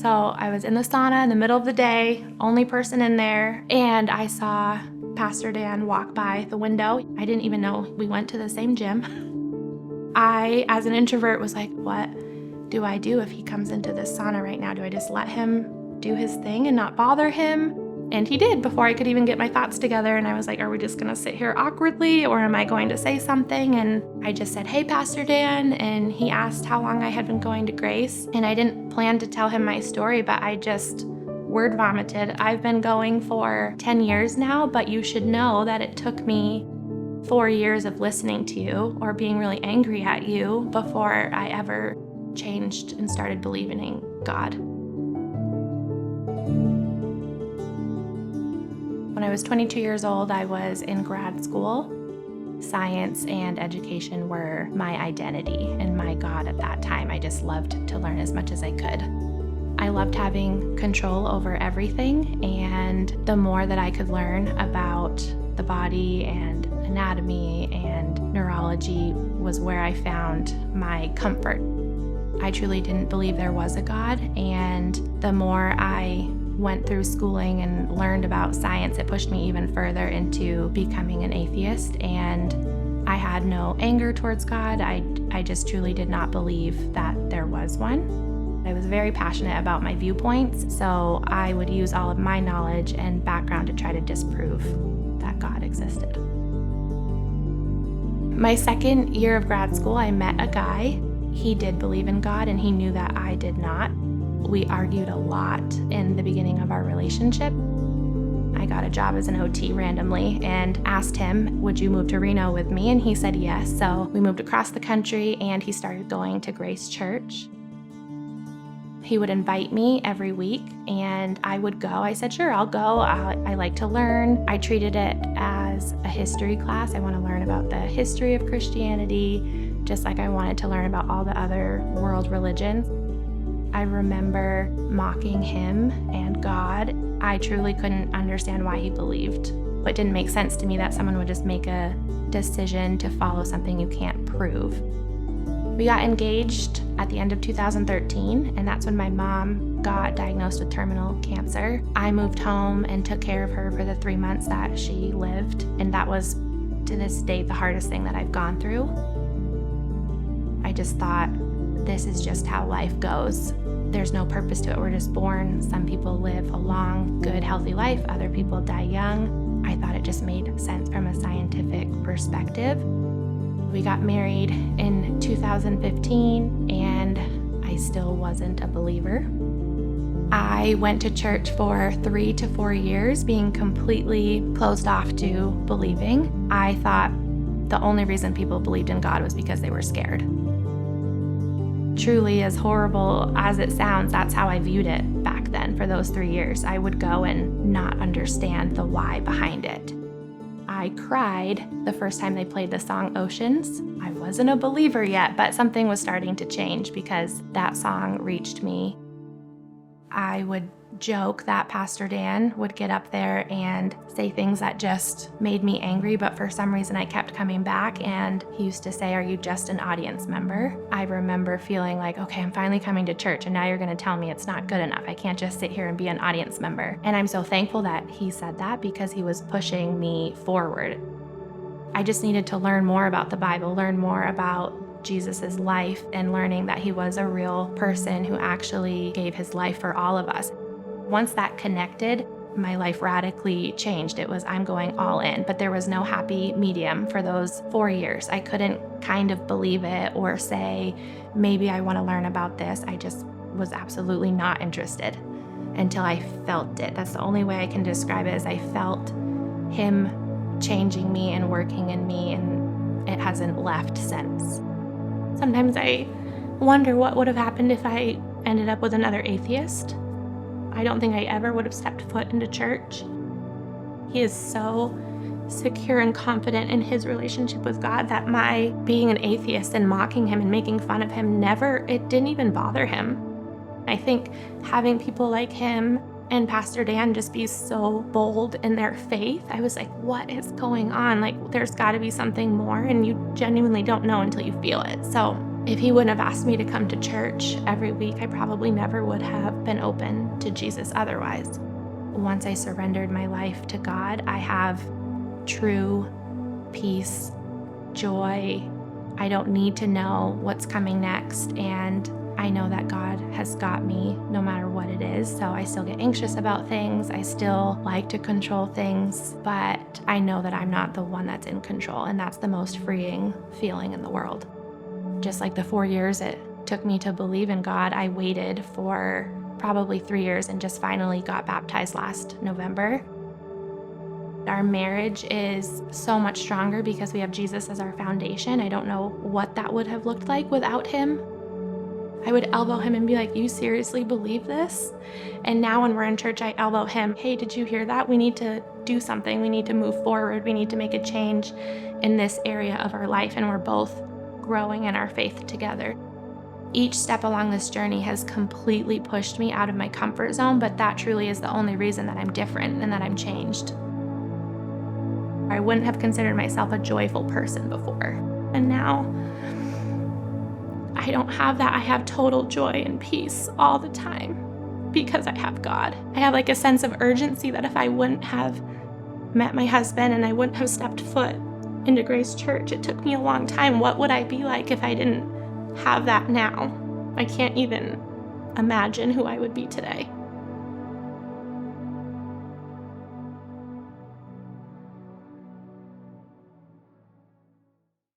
So I was in the sauna in the middle of the day, only person in there, and I saw Pastor Dan walk by the window. I didn't even know we went to the same gym. I, as an introvert, was like, what do I do if he comes into this sauna right now? Do I just let him do his thing and not bother him? And he did before I could even get my thoughts together. And I was like, are we just gonna sit here awkwardly, or am I going to say something? And I just said, hey, Pastor Dan. And he asked how long I had been going to Grace. And I didn't plan to tell him my story, but I just word vomited. I've been going for 10 years now, but you should know that it took me 4 years of listening to you or being really angry at you before I ever changed and started believing in God. When I was 22 years old, I was in grad school. Science and education were my identity and my God at that time. I just loved to learn as much as I could. I loved having control over everything, and the more that I could learn about the body and anatomy and neurology was where I found my comfort. I truly didn't believe there was a God, and the more I went through schooling and learned about science, it pushed me even further into becoming an atheist. And I had no anger towards God. I just truly did not believe that there was one. I was very passionate about my viewpoints, so I would use all of my knowledge and background to try to disprove that God existed. My second year of grad school, I met a guy. He did believe in God, and he knew that I did not. We argued a lot in the beginning of our relationship. I got a job as an OT randomly and asked him, would you move to Reno with me? And he said yes. So we moved across the country, and he started going to Grace Church. He would invite me every week, and I would go. I said, sure, I'll go. I like to learn. I treated it as a history class. I want to learn about the history of Christianity, just like I wanted to learn about all the other world religions. I remember mocking him and God. I truly couldn't understand why he believed. It didn't make sense to me that someone would just make a decision to follow something you can't prove. We got engaged at the end of 2013, and that's when my mom got diagnosed with terminal cancer. I moved home and took care of her for the 3 months that she lived, and that was, to this date, the hardest thing that I've gone through. I just thought, this is just how life goes. There's no purpose to it. We're just born. Some people live a long, good, healthy life. Other people die young. I thought it just made sense from a scientific perspective. We got married in 2015, and I still wasn't a believer. I went to church for 3 to 4 years, being completely closed off to believing. I thought the only reason people believed in God was because they were scared. Truly, as horrible as it sounds, that's how I viewed it back then for those 3 years. I would go and not understand the why behind it. I cried the first time they played the song Oceans. I wasn't a believer yet, but something was starting to change because that song reached me. I would joke that Pastor Dan would get up there and say things that just made me angry, but for some reason I kept coming back, and he used to say, are you just an audience member? I remember feeling like, okay, I'm finally coming to church, and now you're gonna tell me it's not good enough. I can't just sit here and be an audience member. And I'm so thankful that he said that, because he was pushing me forward. I just needed to learn more about the Bible, learn more about Jesus's life, and learning that he was a real person who actually gave his life for all of us. Once that connected, my life radically changed. It was, I'm going all in, but there was no happy medium for those 4 years. I couldn't kind of believe it or say, maybe I want to learn about this. I just was absolutely not interested until I felt it. That's the only way I can describe it, is I felt him changing me and working in me, and it hasn't left since. Sometimes I wonder what would have happened if I ended up with another atheist. I don't think I ever would have stepped foot into church. He is so secure and confident in his relationship with God that my being an atheist and mocking him and making fun of him it didn't even bother him. I think having people like him and Pastor Dan just be so bold in their faith, I was like, what is going on? Like, there's got to be something more, and you genuinely don't know until you feel it. So If he wouldn't have asked me to come to church every week, I probably never would have been open to Jesus otherwise. Once I surrendered my life to God, I have true peace, joy. I don't need to know what's coming next, and I know that God has got me no matter what it is. So I still get anxious about things. I still like to control things, but I know that I'm not the one that's in control, and that's the most freeing feeling in the world. Just like the 4 years it took me to believe in God, I waited for probably 3 years and just finally got baptized last November. Our marriage is so much stronger because we have Jesus as our foundation. I don't know what that would have looked like without him. I would elbow him and be like, "You seriously believe this?" And now when we're in church, I elbow him, "Hey, did you hear that? We need to do something. We need to move forward. We need to make a change in this area of our life." And we're both growing in our faith together. Each step along this journey has completely pushed me out of my comfort zone, but that truly is the only reason that I'm different and that I'm changed. I wouldn't have considered myself a joyful person before. And now I don't have that. I have total joy and peace all the time because I have God. I have like a sense of urgency that if I wouldn't have met my husband and I wouldn't have stepped foot into Grace Church, it took me a long time. What would I be like if I didn't have that now? I can't even imagine who I would be today.